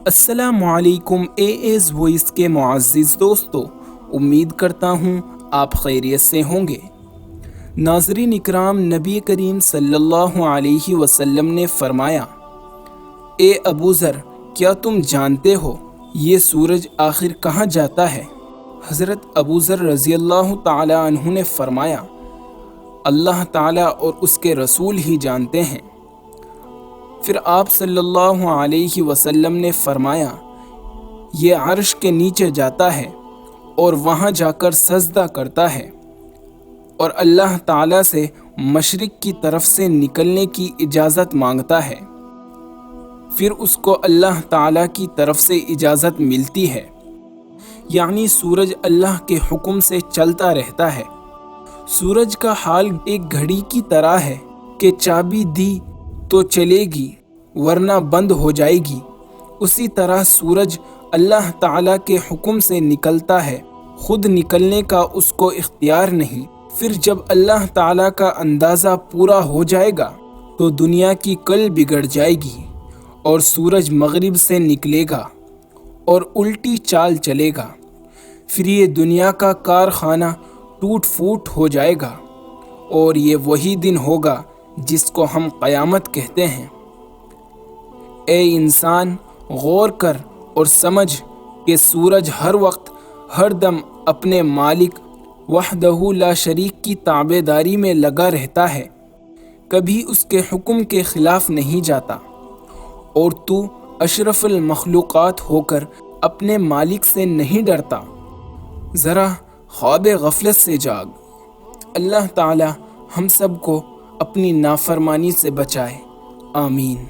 السلام علیکم AA's voice کے معزز دوستو، امید کرتا ہوں آپ خیریت سے ہوں گے۔ ناظرین اکرام، نبی کریم صلی اللہ علیہ وسلم نے فرمایا، اے ابو ذر، کیا تم جانتے ہو یہ سورج آخر کہاں جاتا ہے؟ حضرت ابو ذر رضی اللہ تعالی عنہ نے فرمایا، اللہ تعالیٰ اور اس کے رسول ہی جانتے ہیں۔ پھر آپ صلی اللہ علیہ وسلم نے فرمایا، یہ عرش کے نیچے جاتا ہے اور وہاں جا کر سجدہ کرتا ہے اور اللہ تعالیٰ سے مشرق کی طرف سے نکلنے کی اجازت مانگتا ہے، پھر اس کو اللہ تعالیٰ کی طرف سے اجازت ملتی ہے، یعنی سورج اللہ کے حکم سے چلتا رہتا ہے۔ سورج کا حال ایک گھڑی کی طرح ہے کہ چابی دی تو چلے گی ورنہ بند ہو جائے گی۔ اسی طرح سورج اللہ تعالیٰ کے حکم سے نکلتا ہے، خود نکلنے کا اس کو اختیار نہیں۔ پھر جب اللہ تعالیٰ کا اندازہ پورا ہو جائے گا تو دنیا کی کل بگڑ جائے گی اور سورج مغرب سے نکلے گا اور الٹی چال چلے گا، پھر یہ دنیا کا کارخانہ ٹوٹ پھوٹ ہو جائے گا اور یہ وہی دن ہوگا جس کو ہم قیامت کہتے ہیں۔ اے انسان، غور کر اور سمجھ کہ سورج ہر وقت ہر دم اپنے مالک وحدہ لا شریک کی تابعداری میں لگا رہتا ہے، کبھی اس کے حکم کے خلاف نہیں جاتا، اور تو اشرف المخلوقات ہو کر اپنے مالک سے نہیں ڈرتا۔ ذرا خواب غفلت سے جاگ۔ اللہ تعالی ہم سب کو اپنی نافرمانی سے بچائے، آمین۔